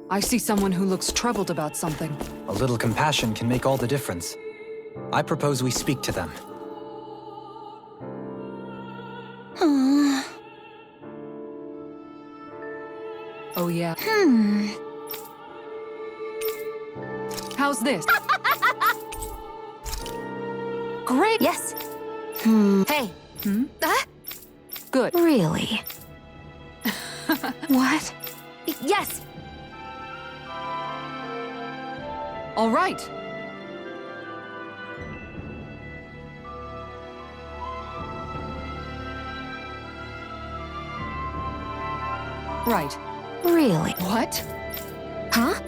I see someone who looks troubled about something. A little compassion can make all the difference. I propose we speak to them. Oh yeah. How's this? Great! Yes. Hey. Good. Really? What? Yes. All right. Right. Really? What? Huh?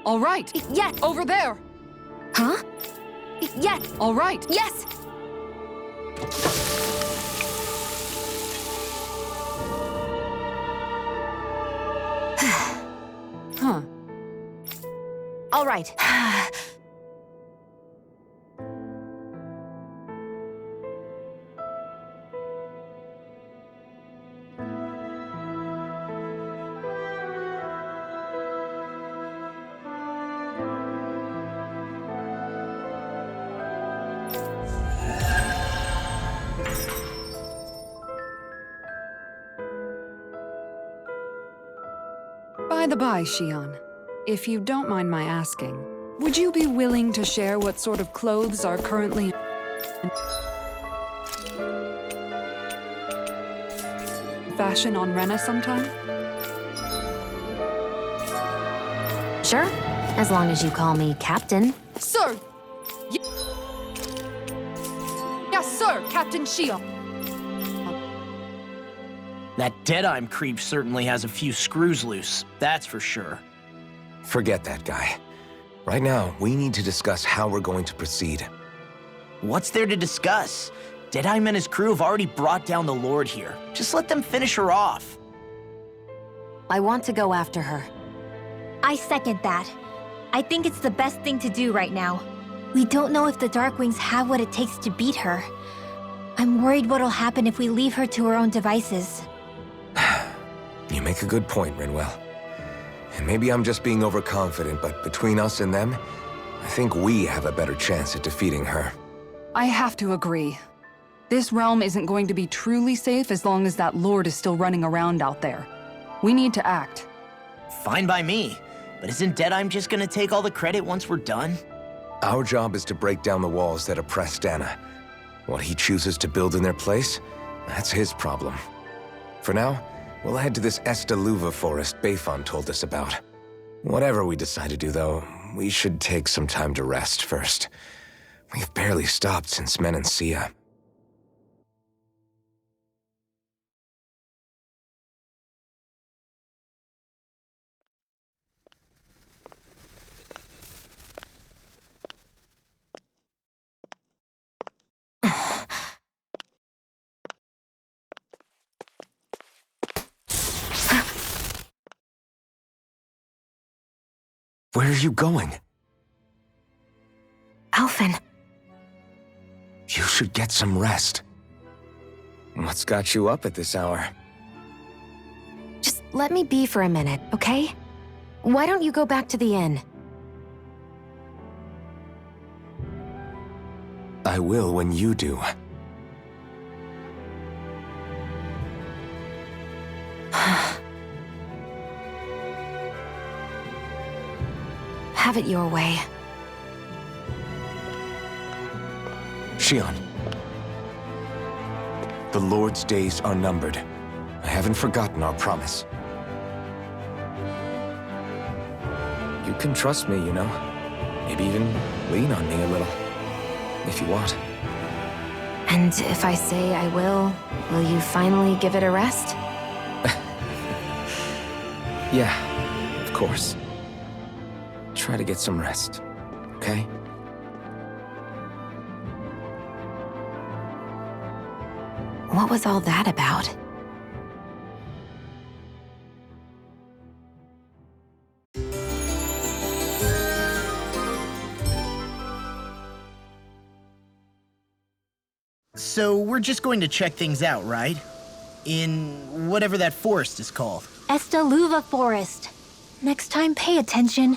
All right. Yes. Over there. Huh? Yes. All right. Yes. Huh. All right. By the by, Xion, if you don't mind my asking, would you be willing to share what sort of clothes are currently in fashion on Rena sometime? Sure. As long as you call me Captain. Sir! Yes, sir, Captain Xion. That Deadeye creep certainly has a few screws loose, that's for sure. Forget that guy. Right now, we need to discuss how we're going to proceed. What's there to discuss? Deadeye and his crew have already brought down the Lord here. Just let them finish her off. I want to go after her. I second that. I think it's the best thing to do right now. We don't know if the Darkwings have what it takes to beat her. I'm worried what'll happen if we leave her to her own devices. You make a good point, Rinwell. And maybe I'm just being overconfident, but between us and them, I think we have a better chance at defeating her. I have to agree. This realm isn't going to be truly safe as long as that Lord is still running around out there. We need to act. Fine by me. But isn't Deadeye just gonna take all the credit once we're done? Our job is to break down the walls that oppress Dana. What he chooses to build in their place, that's his problem. For now, we'll head to this Estaluva forest Bayfon told us about. Whatever we decide to do, though, we should take some time to rest first. We've barely stopped since Menancia. Where are you going? Alphen. You should get some rest. What's got you up at this hour? Just let me be for a minute, okay? Why don't you go back to the inn? I will when you do. Have it your way. Xion. The Lord's days are numbered. I haven't forgotten our promise. You can trust me, you know. Maybe even lean on me a little. If you want. And if I say I will you finally give it a rest? Yeah, of course. Try to get some rest, okay? What was all that about? So we're just going to check things out, right? In whatever that forest is called. Estaluva Forest. Next time, pay attention.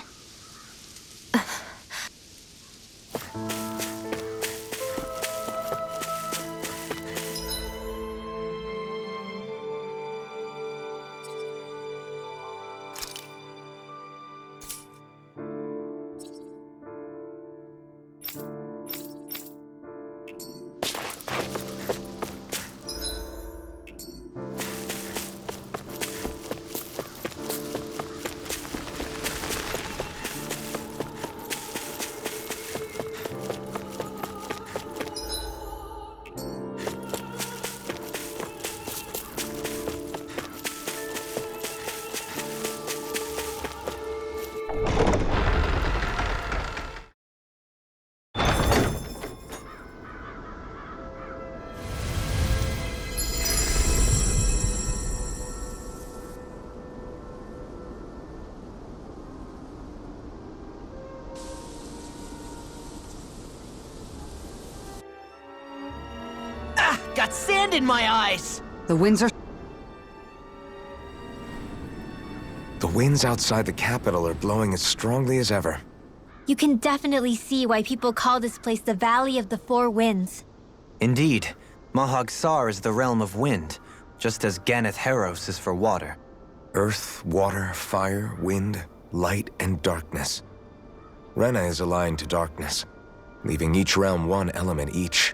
Got sand in my eyes! The winds are... The winds outside the capital are blowing as strongly as ever. You can definitely see why people call this place the Valley of the Four Winds. Indeed, Mahag Saar is the realm of wind, just as Ganeth Heros is for water. Earth, water, fire, wind, light, and darkness. Rena is aligned to darkness, leaving each realm one element each.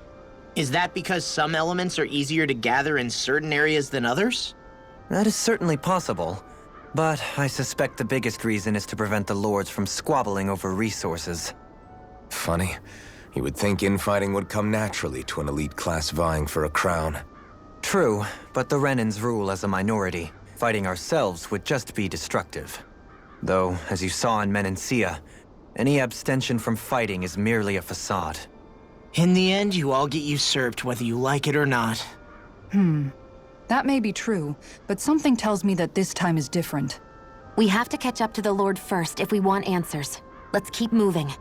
Is that because some elements are easier to gather in certain areas than others? That is certainly possible, but I suspect the biggest reason is to prevent the lords from squabbling over resources. Funny. You would think infighting would come naturally to an elite class vying for a crown. True, but the Renans rule as a minority. Fighting ourselves would just be destructive. Though, as you saw in Menancia, any abstention from fighting is merely a facade. In the end, you all get usurped whether you like it or not. That may be true, but something tells me that this time is different. We have to catch up to the Lord first if we want answers. Let's keep moving.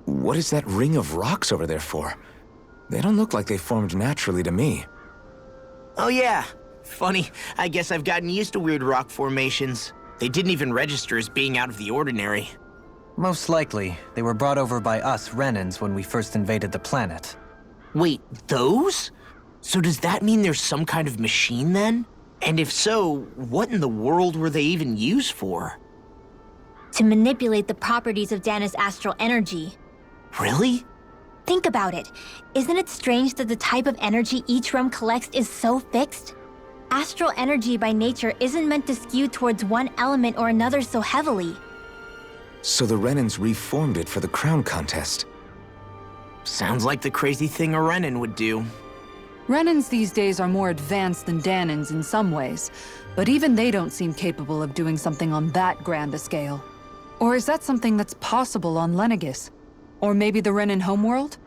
What is that ring of rocks over there for? They don't look like they formed naturally to me. Oh yeah. Funny, I guess I've gotten used to weird rock formations. They didn't even register as being out of the ordinary. Most likely, they were brought over by us Renans when we first invaded the planet. Wait, those? So does that mean there's some kind of machine then? And if so, what in the world were they even used for? To manipulate the properties of Dana's astral energy. Really? Think about it. Isn't it strange that the type of energy each realm collects is so fixed? Astral energy by nature isn't meant to skew towards one element or another so heavily. So the Renans reformed it for the crown contest. Sounds like the crazy thing a Renan would do. Renans these days are more advanced than Danans in some ways, but even they don't seem capable of doing something on that grand a scale. Or is that something that's possible on Lenegis? Or maybe the Renan homeworld?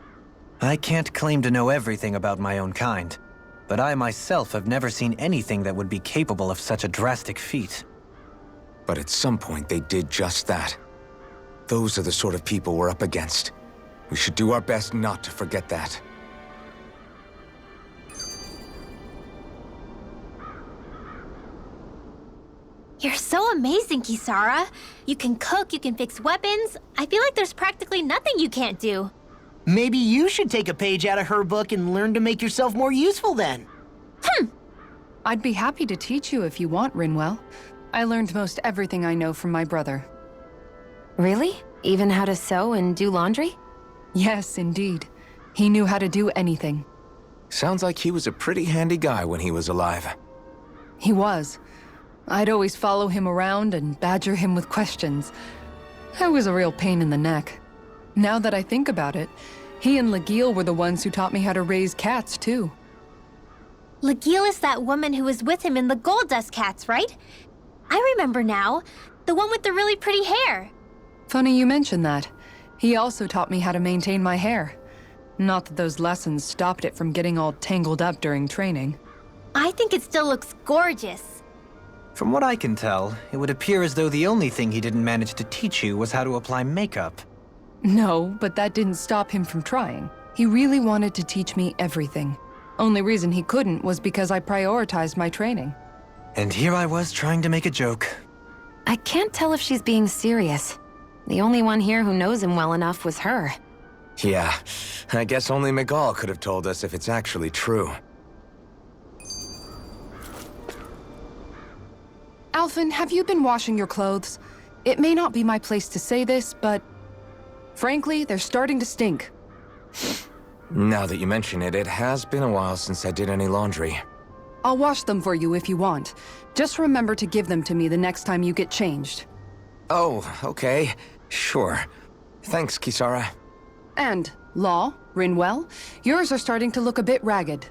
I can't claim to know everything about my own kind, but I myself have never seen anything that would be capable of such a drastic feat. But at some point they did just that. Those are the sort of people we're up against. We should do our best not to forget that. You're so amazing, Kisara. You can cook, you can fix weapons. I feel like there's practically nothing you can't do. Maybe you should take a page out of her book and learn to make yourself more useful then. I'd be happy to teach you if you want, Rinwell. I learned most everything I know from my brother. Really? Even how to sew and do laundry? Yes, indeed. He knew how to do anything. Sounds like he was a pretty handy guy when he was alive. He was. I'd always follow him around and badger him with questions. I was a real pain in the neck. Now that I think about it, he and Legil were the ones who taught me how to raise cats, too. Legil is that woman who was with him in the Gold Dust Cats, right? I remember now. The one with the really pretty hair. Funny you mention that. He also taught me how to maintain my hair. Not that those lessons stopped it from getting all tangled up during training. I think it still looks gorgeous. From what I can tell, it would appear as though the only thing he didn't manage to teach you was how to apply makeup. No, but that didn't stop him from trying. He really wanted to teach me everything. Only reason he couldn't was because I prioritized my training. And here I was trying to make a joke. I can't tell if she's being serious. The only one here who knows him well enough was her. Yeah, I guess only Miguel could have told us if it's actually true. Alphen, have you been washing your clothes? It may not be my place to say this, but... frankly, they're starting to stink. Now that you mention it, it has been a while since I did any laundry. I'll wash them for you if you want. Just remember to give them to me the next time you get changed. Oh, okay. Sure. Thanks, Kisara. And, Law, Rinwell, yours are starting to look a bit ragged.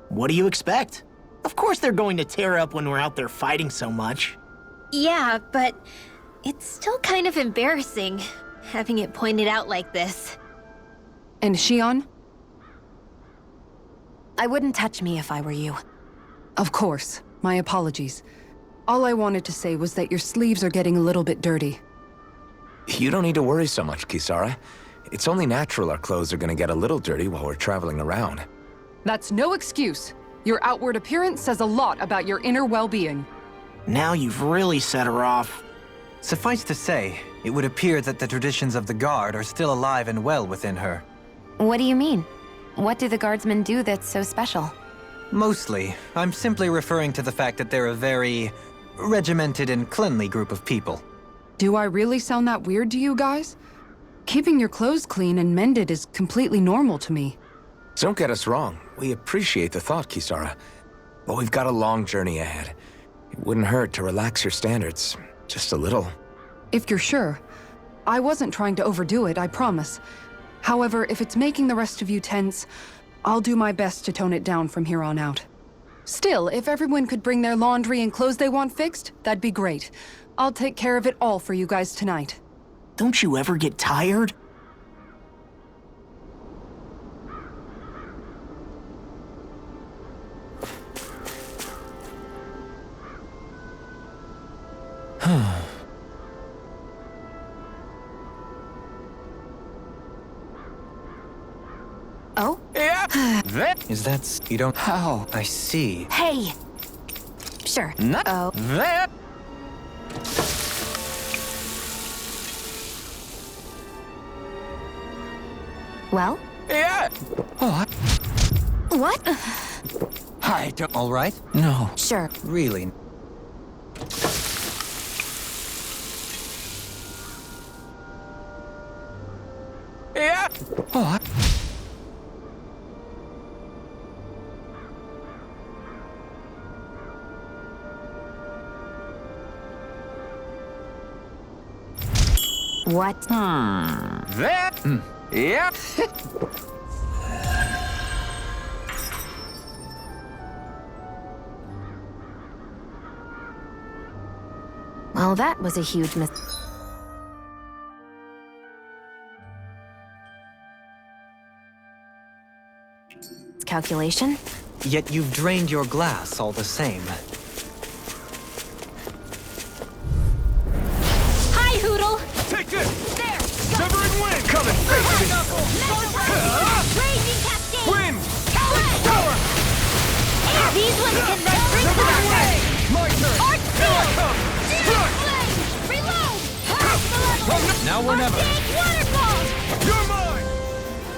What do you expect? Of course they're going to tear up when we're out there fighting so much. Yeah, but it's still kind of embarrassing, having it pointed out like this. And Shion? I wouldn't touch me if I were you. Of course. My apologies. All I wanted to say was that your sleeves are getting a little bit dirty. You don't need to worry so much, Kisara. It's only natural our clothes are gonna get a little dirty while we're traveling around. That's no excuse. Your outward appearance says a lot about your inner well-being. Now you've really set her off. Suffice to say, it would appear that the traditions of the Guard are still alive and well within her. What do you mean? What do the guardsmen do that's so special? Mostly, I'm simply referring to the fact that they're a very regimented and cleanly group of people. Do I really sound that weird to you guys? Keeping your clothes clean and mended is completely normal to me. Don't get us wrong. We appreciate the thought, Kisara. But we've got a long journey ahead. It wouldn't hurt to relax your standards. Just a little. If you're sure. I wasn't trying to overdo it, I promise. However, if it's making the rest of you tense, I'll do my best to tone it down from here on out. Still, if everyone could bring their laundry and clothes they want fixed, that'd be great. I'll take care of it all for you guys tonight. Don't you ever get tired? Oh? Is that... you don't... How? I see. Hey! Sure. Oh. Well? What? What? I don't... All right? No. Sure. Really? What? What? Well, that was a huge calculation. Yet you've drained your glass all the same. Hi, Hootle! Take this! There! Severing wind! Come and face me! Raging Cascade! Wind! Power! And these ones can then bring to our way! My turn! Arc Here I Field! come! Strike! Flame! Reload! Harness the level! Now or never. Arctic Waterfall! You're mine!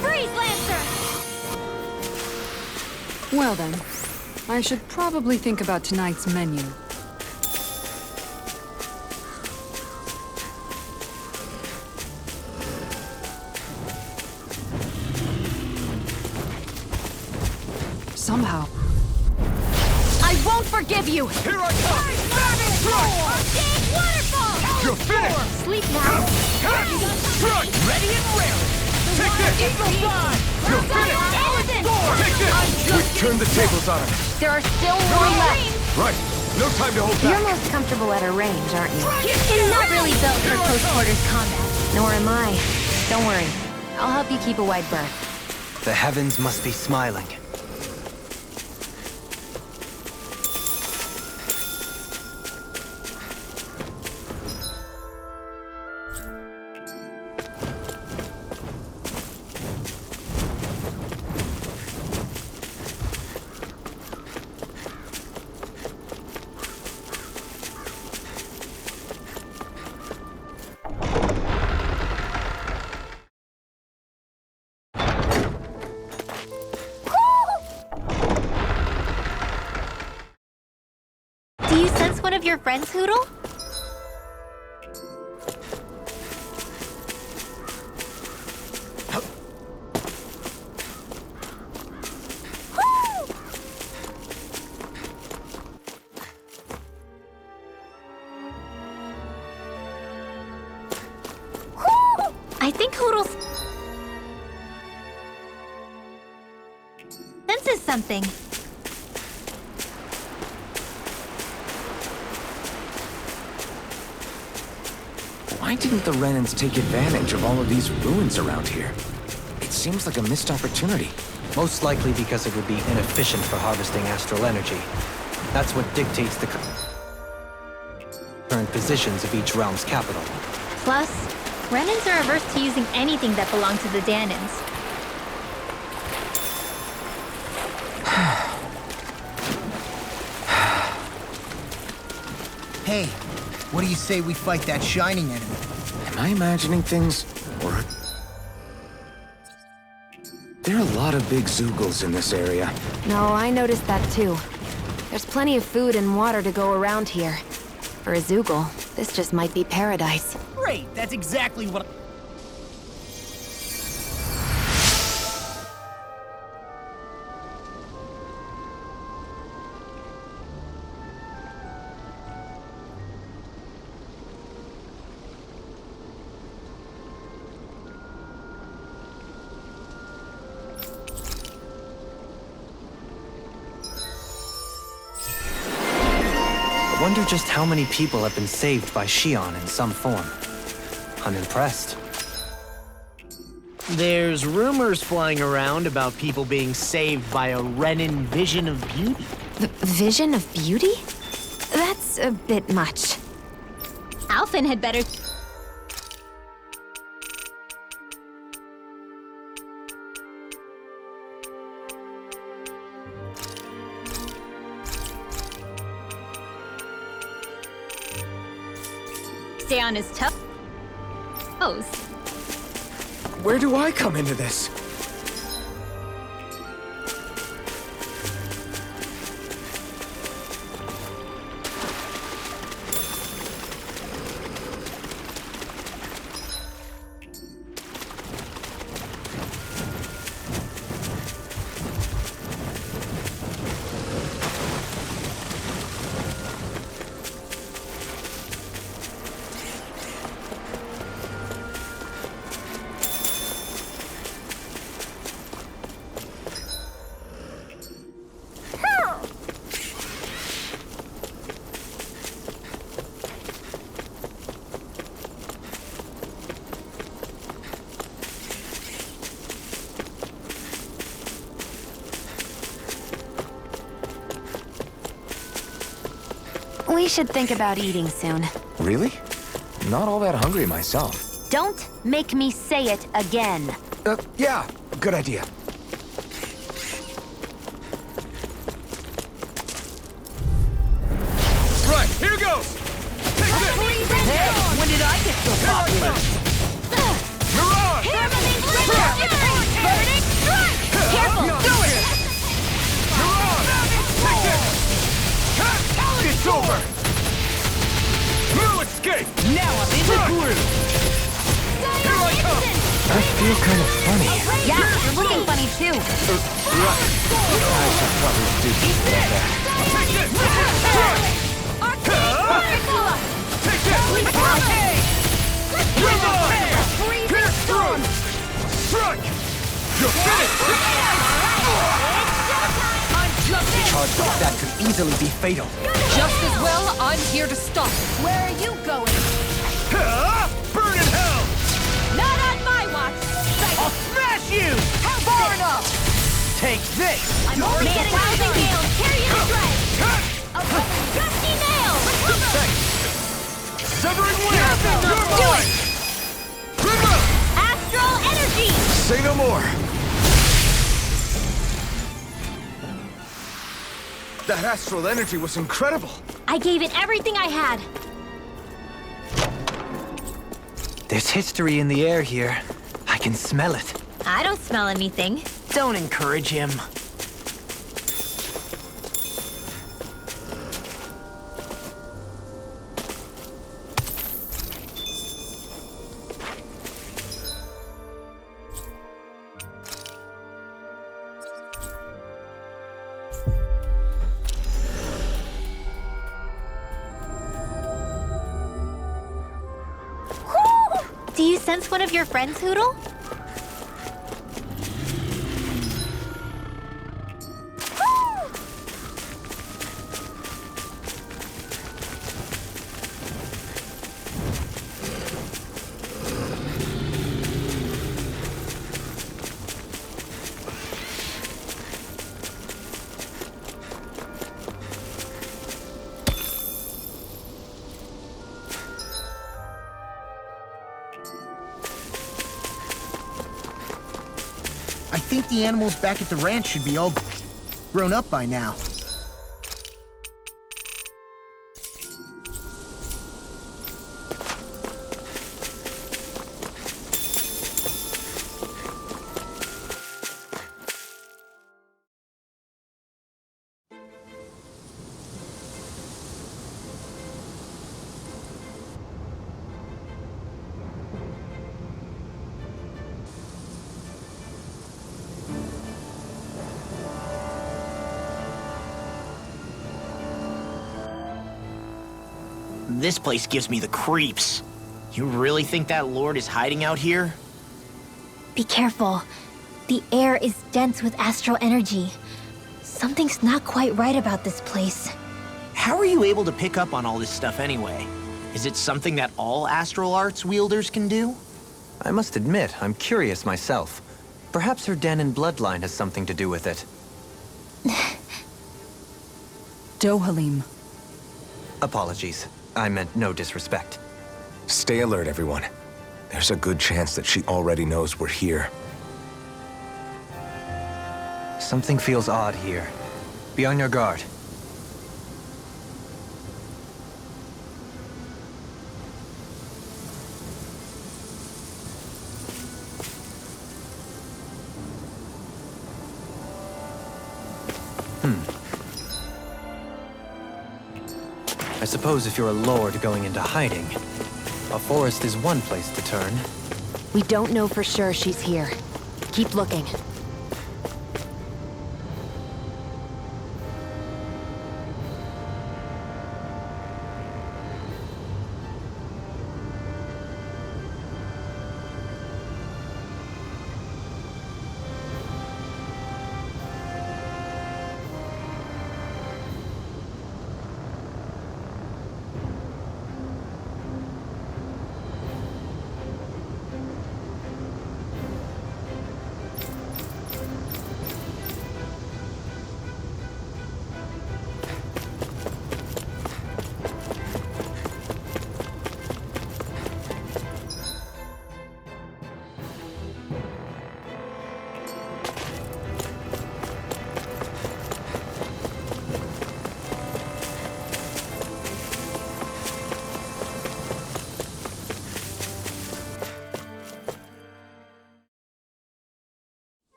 Freeze Lancer! Well then, I should probably think about tonight's menu. Somehow. I won't forgive you! Here I come! Arctic Waterfall! You're finished! Sleep now! Strike! Ready and raring! Take this! You're finished! Take this! We've turned the tables on him. There are still more left! Right. No time to hold You're back. most comfortable at a range, aren't you? It's not really built for close quarters combat. Nor am I. Don't worry. I'll help you keep a wide berth. The heavens must be smiling. of your friends, Hootle? I think Hootle's senses something. Why didn't the Renans take advantage of all of these ruins around here? It seems like a missed opportunity. Most likely because it would be inefficient for harvesting astral energy. That's what dictates the current positions of each realm's capital. Plus, Renans are averse to using anything that belongs to the Danans. Hey, what do you say we fight that shining enemy? Am I imagining things, or... There are a lot of big Zoogles in this area. No, I noticed that too. There's plenty of food and water to go around here. For a Zoogle, this just might be paradise. Great, that's exactly what... I wonder just how many people have been saved by Xion in some form. I'm impressed. There's rumors flying around about people being saved by a Renan vision of beauty. Vision of beauty? That's a bit much. Alphen had better... stay on his toes. Where do I come into this? We should think about eating soon. Really? Not all that hungry myself. Don't make me say it again. Yeah, good idea. Right, here goes! Take this! Hey, when did I get so popular? You're on! Careful! Do it! You're on! Take this! It's over! No escape! Now I'm in the groove. Here I come! I feel kind of funny. Yeah, you're looking funny too. Right. I should probably do something like that. Take this! Strike! Take this! Revive! Pierce through! Strike! You're finished! A charge like that could easily be fatal. Just as well, I'm here to stop. Where are you going? Burn in hell! Not on my watch! I'll smash you! Far enough! Take this! I'm only getting housing nails! Carry your strike! Gusty nail! Severing wind! You're mine! Remember! Astral energy! Say no more. That astral energy was incredible. I gave it everything I had. There's history in the air here. I can smell it. I don't smell anything. Don't encourage him. Do you sense one of your friends, Hootle? I think the animals back at the ranch should be all grown up by now. This place gives me the creeps. You really think that Lord is hiding out here? Be careful. The air is dense with astral energy. Something's not quite right about this place. How are you able to pick up on all this stuff anyway? Is it something that all astral arts wielders can do? I must admit, I'm curious myself. Perhaps her Danon bloodline has something to do with it. Dohalim. Apologies. I meant no disrespect. Stay alert, everyone. There's a good chance that she already knows we're here. Something feels odd here. Be on your guard. I suppose if you're a lord going into hiding, a forest is one place to turn. We don't know for sure she's here. Keep looking.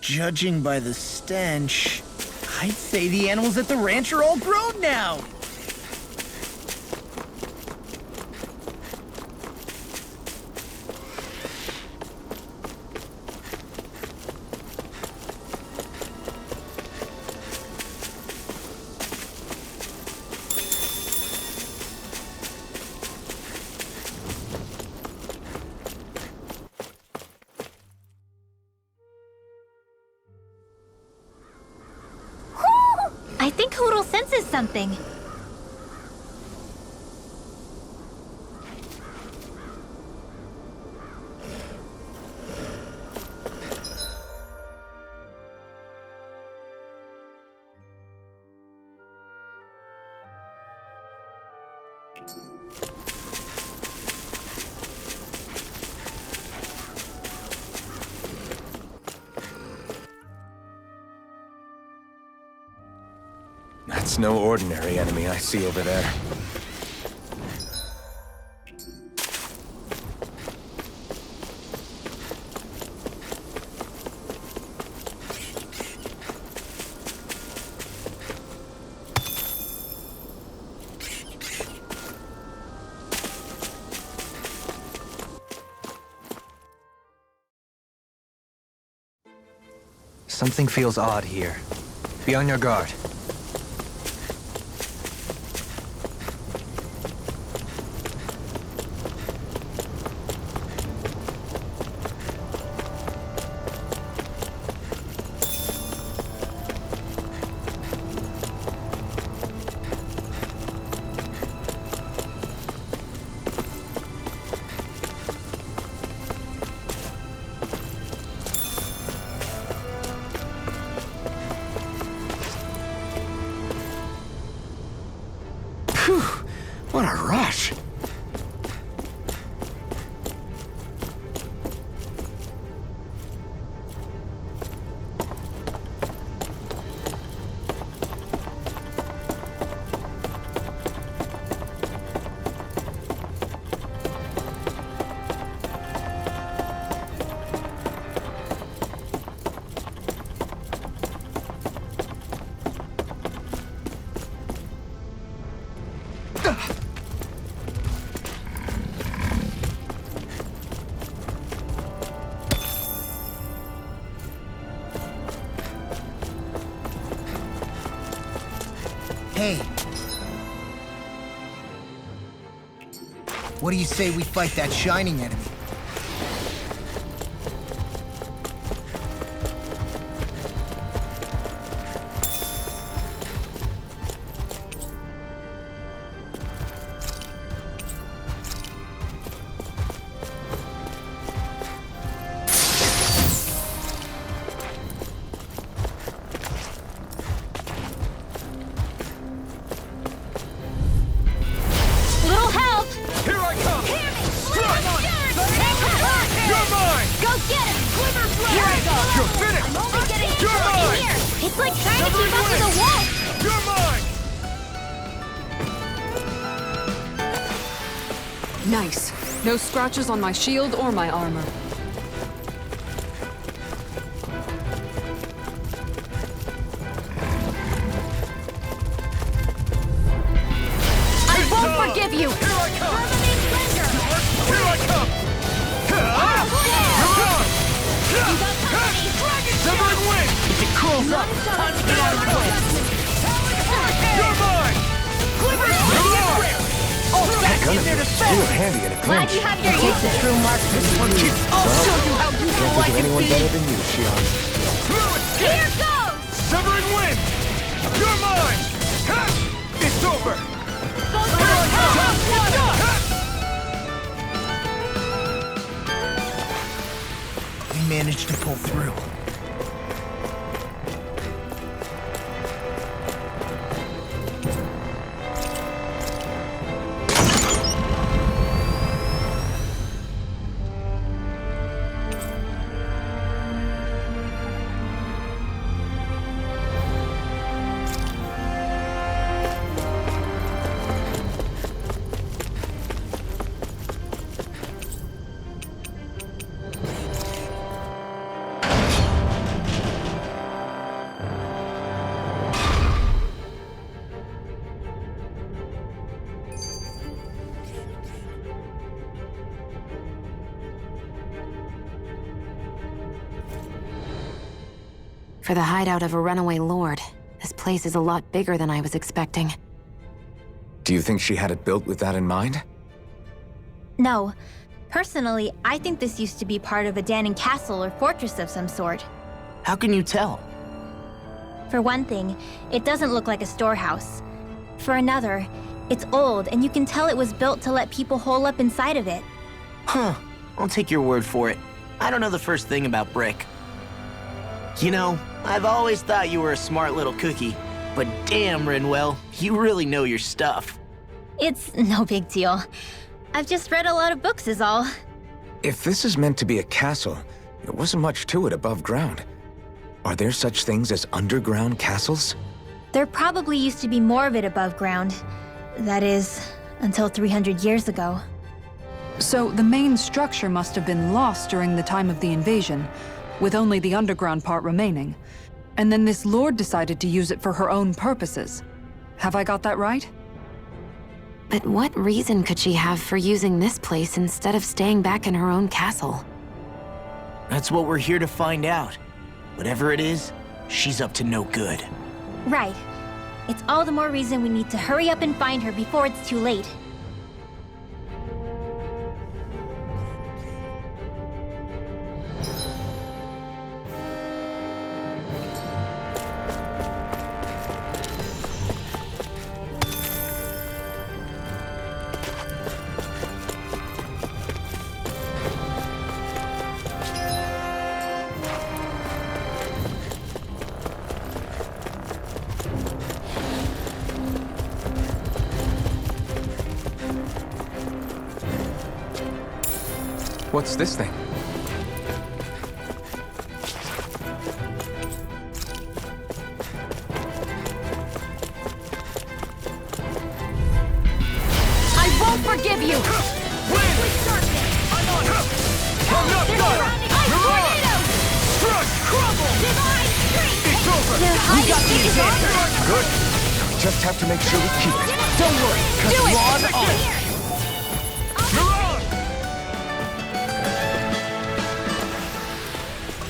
Judging by the stench, I'd say the animals at the ranch are all grown now. I think Hootle senses something. That's no ordinary enemy I see over there. Something feels odd here. Be on your guard. What a rush! Hey. What do you say we fight that shining enemy? Little help! Here I come! Strike! You're mine! Go get him! Glimmer Flare! Here I go! You're finished! I'm only getting You're started mine! here! It's like trying to Severing keep up with a wings! wolf! You're mine! Nice. No scratches on my shield or my armor. I won't forgive you! Here I come! Permanent Splendor! Here I come! You're on! Severing wings! If it curls up, time to get out of the way. You're mine! You're on! Back in there to You were handy in a Glad pinch. you have your uses. true marksman. I'll show you how useful I Can't think of can anyone be. better than you, Shion. Here goes! Severing wings! You're mine! Ha! It's over! We managed to pull through. For the hideout of a runaway lord, this place is a lot bigger than I was expecting. Do you think she had it built with that in mind? No. Personally, I think this used to be part of a Danon castle or fortress of some sort. How can you tell? For one thing, it doesn't look like a storehouse. For another, it's old and you can tell it was built to let people hole up inside of it. Huh. I'll take your word for it. I don't know the first thing about brick. You know, I've always thought you were a smart little cookie, but damn, Rinwell, you really know your stuff. It's no big deal. I've just read a lot of books is all. If this is meant to be a castle, there wasn't much to it above ground. Are there such things as underground castles? There probably used to be more of it above ground. That is, until 300 years ago. So the main structure must have been lost during the time of the invasion, with only the underground part remaining. And then this lord decided to use it for her own purposes. Have I got that right? But what reason could she have for using this place instead of staying back in her own castle? That's what we're here to find out. Whatever it is, she's up to no good. Right. It's all the more reason we need to hurry up and find her before it's too late. What's this thing? I won't forgive you! Good. Just have to make sure we keep it. Don't worry, cause Do it! Ron on.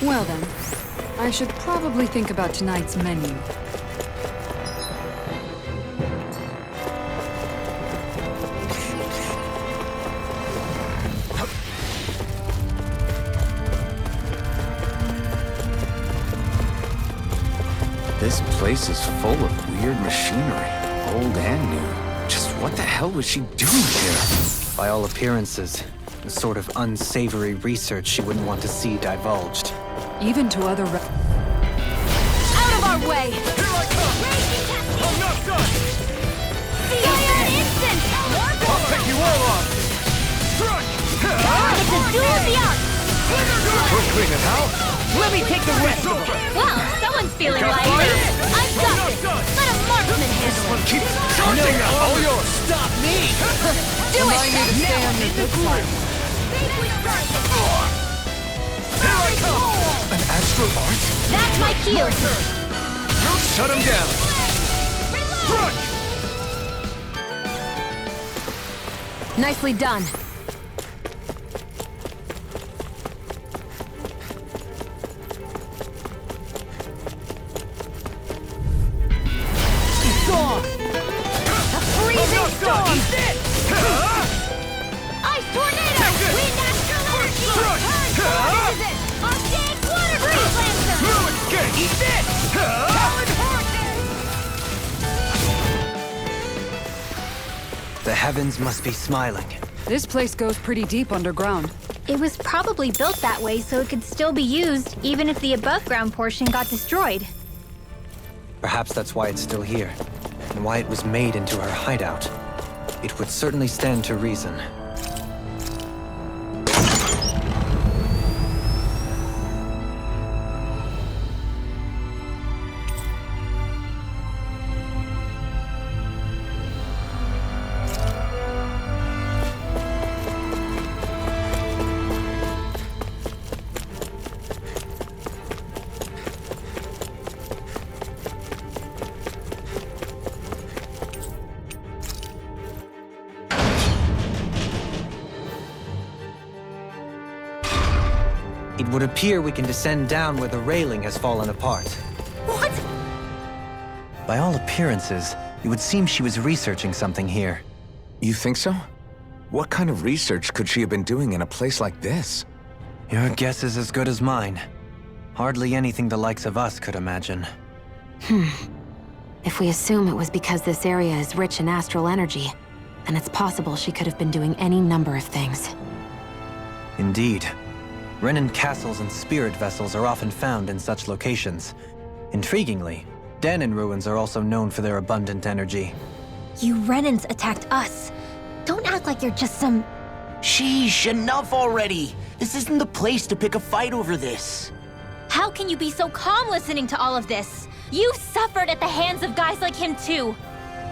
Well then, I should probably think about tonight's menu. This place is full of weird machinery, old and new. Just what the hell was she doing here? By all appearances, the sort of unsavory research she wouldn't want to see divulged. Even to other Out of our way! Here I come! I'm not done! Fire instant! I'll pick you all off! Strike! It's a duel of the arts! We're clean it, Hal. Let me take the rest of it! Well, someone's feeling Got lively! fire? I've got I'm this! not done. Let a marksman handle it! Keep charging now. All yours. Stop me! Do it! stand in the groove! Here I come! An astral art? That's my cue! Shut him down. Strike! Nicely done. Gone! A freezing storm! Ice tornado! Wind astral energy! Strike! What is it? Arctic water breeze lancer! Through escape! Eat this! Talon hurricane! The heavens must be smiling. This place goes pretty deep underground. It was probably built that way so it could still be used, even if the above-ground portion got destroyed. Perhaps that's why it's still here, and why it was made into her hideout. It would certainly stand to reason. It would appear we can descend down where the railing has fallen apart. What? By all appearances, it would seem she was researching something here. You think so? What kind of research could she have been doing in a place like this? Your guess is as good as mine. Hardly anything the likes of us could imagine. If we assume it was because this area is rich in astral energy, then it's possible she could have been doing any number of things. Indeed. Renan castles and spirit vessels are often found in such locations. Intriguingly, Dahnan ruins are also known for their abundant energy. You Renans attacked us. Don't act like you're just some... Sheesh, enough already! This isn't the place to pick a fight over this. How can you be so calm listening to all of this? You've suffered at the hands of guys like him too.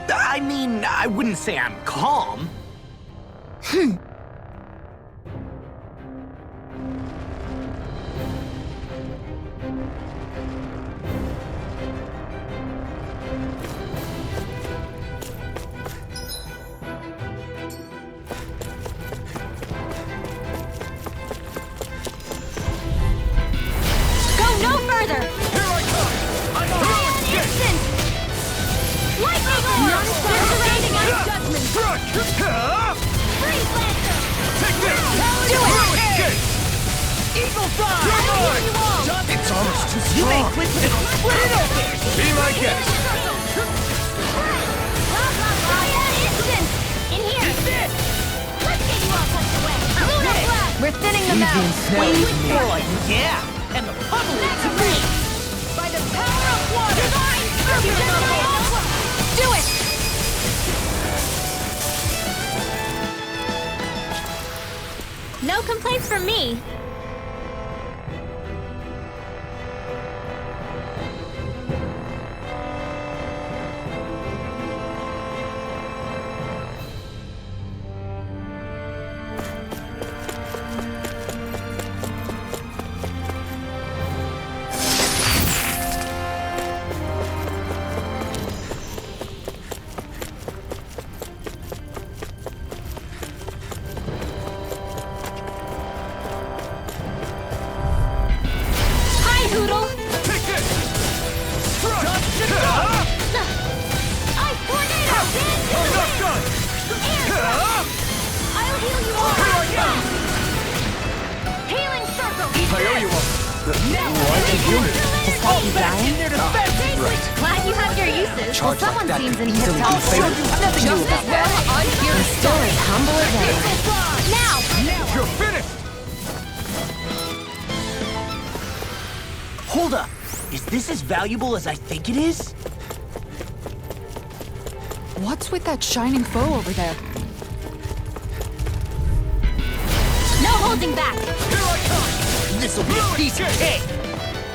I mean, I wouldn't say I'm calm. Go no further! Here I come! I'm on Instant! Lightning orb! Surrounding ice judgment! Strike! Freeze lancer! Take this! Do it! Through escape! Eagle fly! It's almost too You may strong. twist it, split it open! Be my guest. Instant! In here! Let's get you all tucked away! Luna blast! We're thinning them out! More like, yeah! And the public to me! By the power of water! Do it! No complaints from me. Glad you have your uses. Well, someone seems in hip top. Nothing new about that. I'm here. Still as humble as ever. Now! You're finished! Hold up. Is this as valuable as I think it is? What's with that shining foe over there? No holding back. Here I come! This'll be a piece of cake.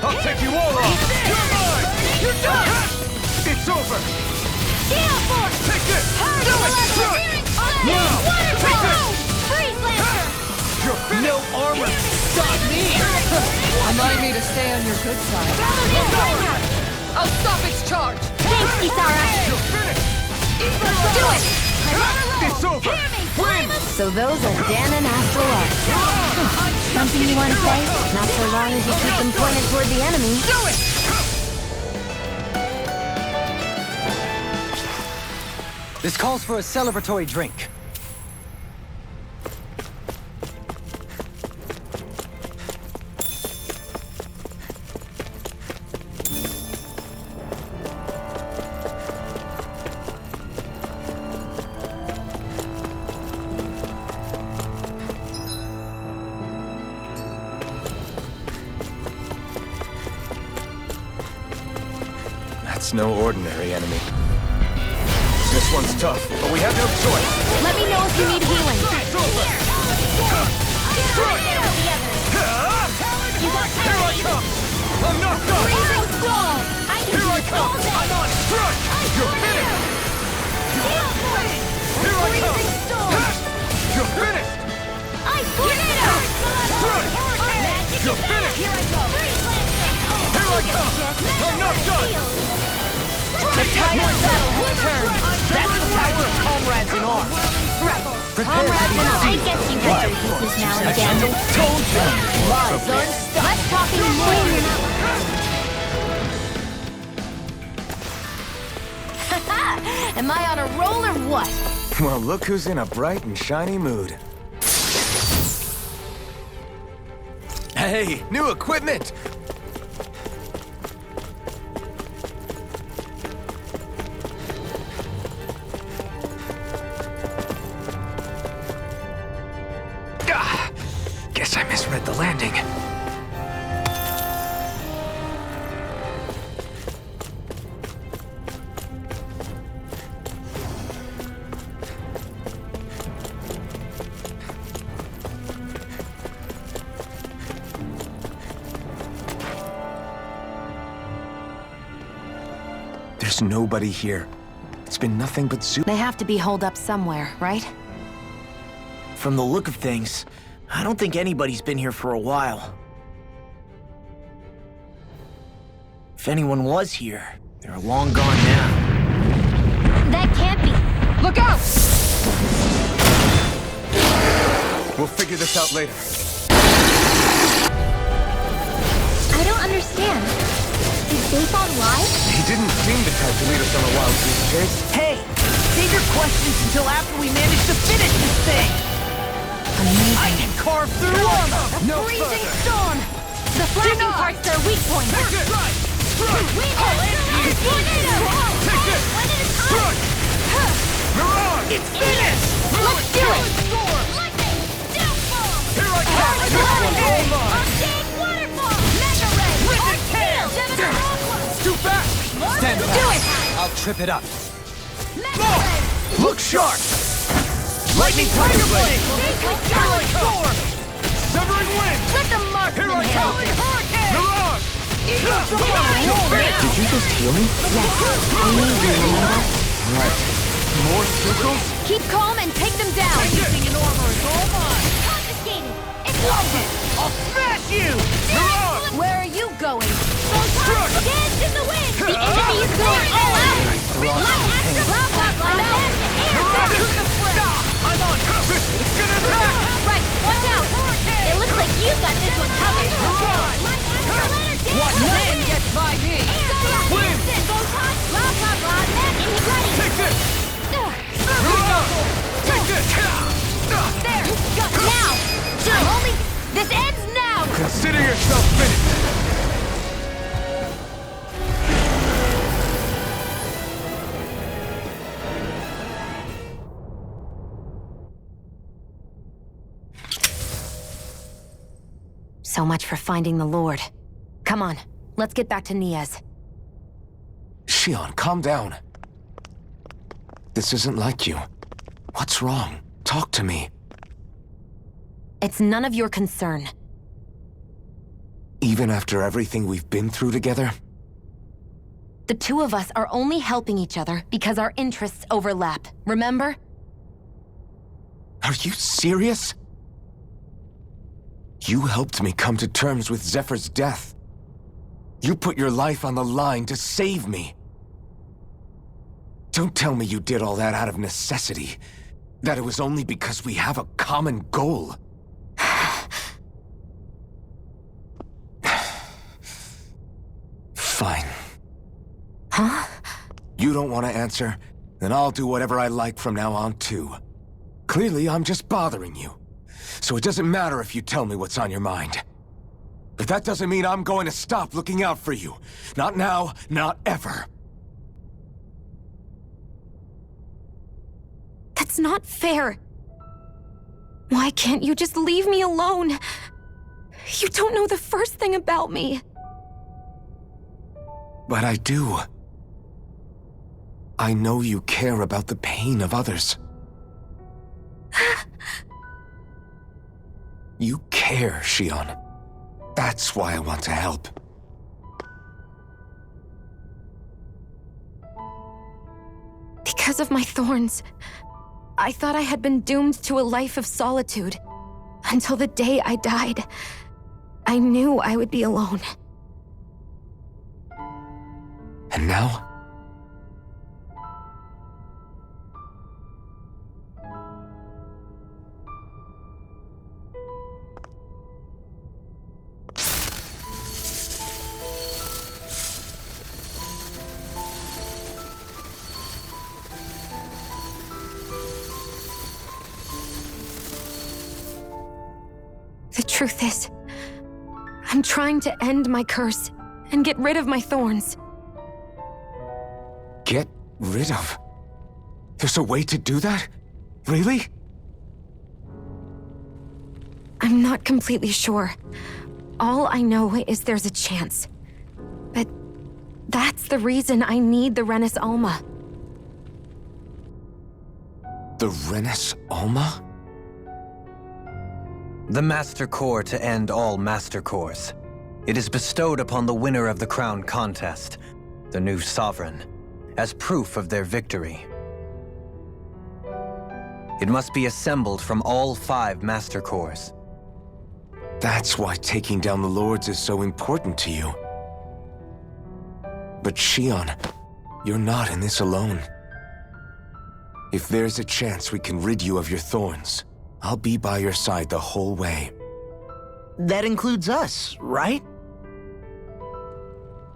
I'll take you all on! You're mine! You're done! It's over! Gale Force! Take this! Hurry! Do it! Searing Flame! Now! Water Take Power! this! Freeze Lancer! You're finished! No armor! Stop me! Remind me to stay on your good side. I'll stop its charge! Thanks, Isara! You're finished! Do it! It's over! Win! So those are Dan and Astral Arts. Something you want to say? Not so long as you keep them pointed toward the enemy. Do it! This calls for a celebratory drink. That's no ordinary enemy. This one's tough, but we have no choice. Let me know if you need healing. It's over! Here I come! I'm not done! Freezing Storm! I can Here I use come! all day! I'm on strike! You're finished! Gale Force! Here I come! Freezing Storm! You're finished! Ice Tornado! Strike! You're finished! Here I go! Freeze Lancer! Here I come! I'm not done! The tide of battle has turned. That's the power of comrades in arms. Right. Comrades and I guess you have your uses now and again. Told you. Lies unstoppable. Let's talk in more. Am I on a roll or what? Well, look who's in a bright and shiny mood. Hey, new equipment! Guess I misread the landing. There's nobody here. It's been nothing but zoo. They have to be holed up somewhere, right? From the look of things, I don't think anybody's been here for a while. If anyone was here, they're long gone now. That can't be. Look out! We'll figure this out later. I don't understand. Did Bayfon lie? He didn't seem the type to lead us on a wild goose chase. Hey, save your questions until after we manage to finish this thing. Amazing. I can carve through armor. No Freezing further! Storm! The flashing part's their weak point. Take it! Strike! We have Ice Tornado! Take it! One at a time! Strike! Mirage! It's finished. Let's do it! Storm! Lightning! Downfall! Here I come! Hold on! Arcane Waterfall! Mega Ray! Rip it, Tail! Gemini Aqua! Too fast! Stand back. Do it! I'll trip it up. Mega Ray! Look sharp. Lightning Tiger Blade. Sacred Challenge! Let the marksman Here I come! Mirage! Did you just heal me? Yes, I need you, remember? Right. More circles? Keep calm and take them down! Using an armor is all mine! Confiscated! It's over! I'll smash you! Mirage! Where are you going? Struck! Dance in the wind! The enemy is going all out! I'm on! It's gonna attack! Right, watch out! It looks like you got this one covered! What man gets by me? Win! Take this! Mirage! Take this! There! Now! Only... This ends now! Consider yourself finished! So much for finding the Lord. Come on, let's get back to Nias. Shion, calm down. This isn't like you. What's wrong? Talk to me. It's none of your concern. Even after everything we've been through together? The two of us are only helping each other because our interests overlap, remember? Are you serious? You helped me come to terms with Zephyr's death. You put your life on the line to save me. Don't tell me you did all that out of necessity. That it was only because we have a common goal. Fine. Huh? You don't want to answer? Then I'll do whatever I like from now on, too. Clearly, I'm just bothering you. So it doesn't matter if you tell me what's on your mind. But that doesn't mean I'm going to stop looking out for you. Not now, not ever. That's not fair. Why can't you just leave me alone? You don't know the first thing about me. But I do. I know you care about the pain of others. You care, Shion. That's why I want to help. Because of my thorns, I thought I had been doomed to a life of solitude. Until the day I died, I knew I would be alone. And now? The truth is, I'm trying to end my curse and get rid of my thorns. Get rid of? There's a way to do that? Really? I'm not completely sure. All I know is there's a chance. But that's the reason I need the Renis Alma. The Renis Alma? The Master Core to end all Master Cores. It is bestowed upon the winner of the Crown Contest, the new Sovereign, as proof of their victory. It must be assembled from all 5 Master Cores. That's why taking down the Lords is so important to you. But Shion, you're not in this alone. If there's a chance we can rid you of your thorns, I'll be by your side the whole way. That includes us, right?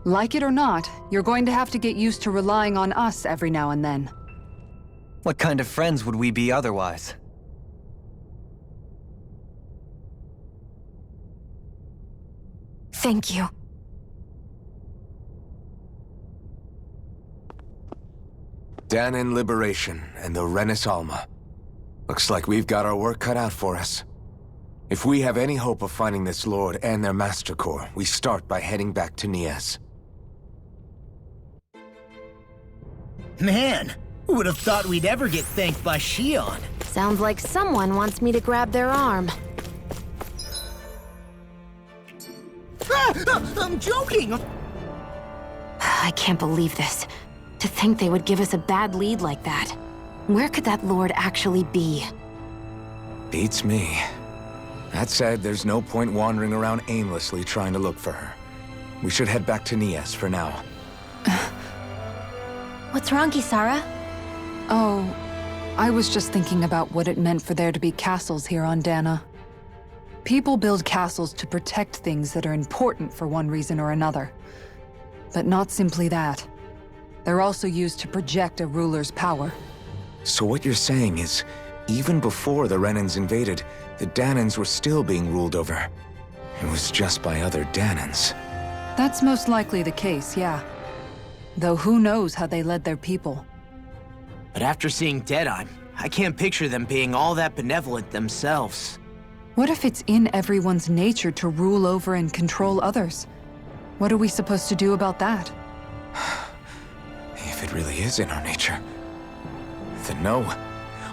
Like it or not, you're going to have to get used to relying on us every now and then. What kind of friends would we be otherwise? Thank you. Dahnan Liberation and the Renis Alma. Looks like we've got our work cut out for us. If we have any hope of finding this Lord and their Master Core, we start by heading back to Nias. Man, who would have thought we'd ever get thanked by Shion? Sounds like someone wants me to grab their arm. I'm joking! I can't believe this. To think they would give us a bad lead like that. Where could that lord actually be? Beats me. That said, there's no point wandering around aimlessly trying to look for her. We should head back to Nias for now. What's wrong, Kisara? Oh, I was just thinking about what it meant for there to be castles here on Dana. People build castles to protect things that are important for one reason or another. But not simply that. They're also used to project a ruler's power. So what you're saying is, even before the Renans invaded, the Danans were still being ruled over. It was just by other Danans. That's most likely the case, yeah. Though who knows how they led their people. But after seeing Deadeye, I can't picture them being all that benevolent themselves. What if it's in everyone's nature to rule over and control others? What are we supposed to do about that? If it really is in our nature, then no.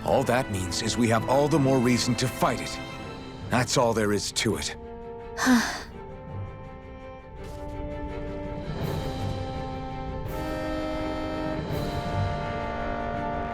All that means is we have all the more reason to fight it. That's all there is to it.